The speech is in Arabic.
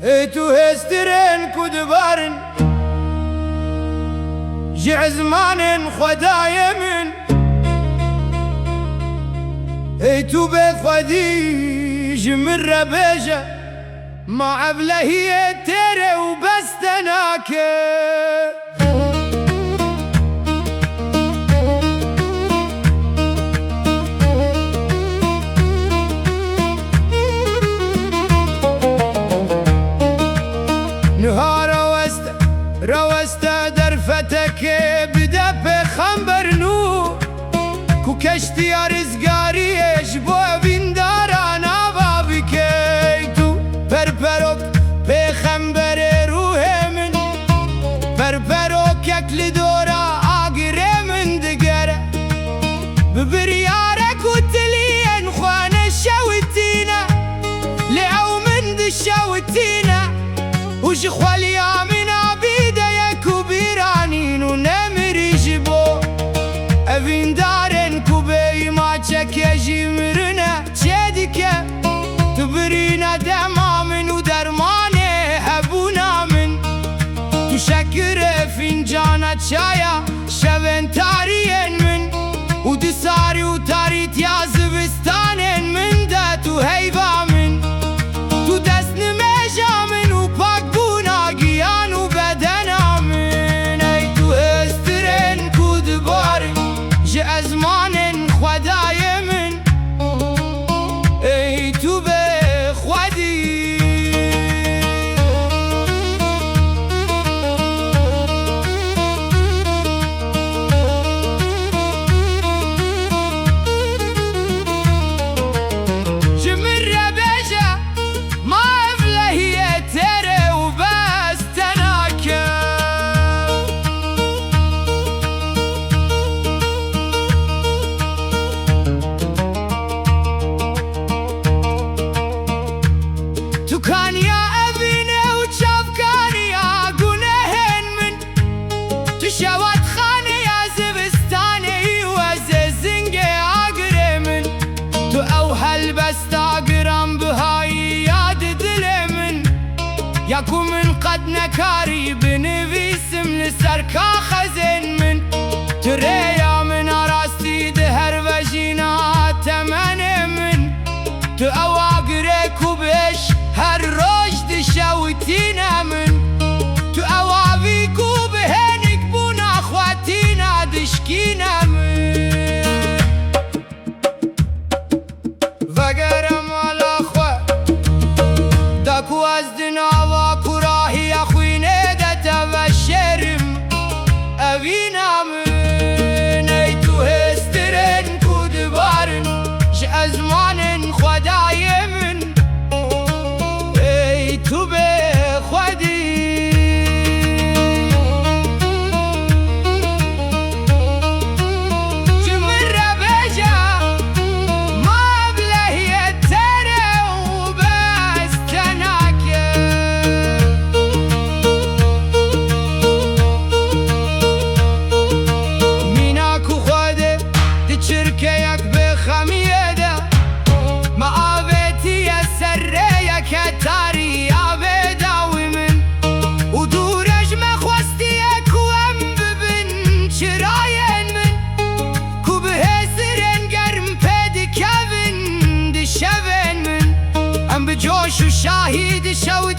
تو هسترن كدبارن جع زمان خدايا من تو بخدي جمر بيجا ما عبله هي ترى وبستناك نهار روست درفتك بدا بخنبر نور كو كشتي رزقاريش بو بنداران آبابي كيتو پرپروک بخنبر روح من پرپروک اکل دورا آگره من دگره ببریارك وتلين خوان الشوتينا لعو من دي الشوتينا وش خواليا من عبيدة يكو بيرانين ونمري جبو أفين دارن كوبي ما تشك يجي مرنا تشدك تبرينا دمامن ودرماني هبونا من تشكر فنجانة شايا شبن تارين من ودساري وتاريت يا زبستانين من داتو هيبا من تو دست نميجا من وباك بونا قيان وبدنا من اي تو هسترن كودبارن جا زمان خدايا من اي تو بخودي شوات خانه يا زبستاني وززنجي عقري من تو اوهل بستاقرام بهاي ياد دلي من ياكو من قد نكاري بنفيسم لسركا خزن من تريا من اراستي دهر وجينا تمني من تو اواقري كوبش هر روش دشوتينا من تو اوابي كوبهن اخواتينا دشكينا من وگرم الاخوة داكو ازدنا واكو راهي اخويني دتا وشرم اوينا من اي تو هسترن كودبارن جا زمان خدايا من اي تو بخودي شركيك بخميدة ما آبتي يسريك كتاري آبدا ومن ودورج مخوستيك وام ببن شراين من كو بهسرن قرم بيدي كفن دي شفن من ام بجوش وشاهد شود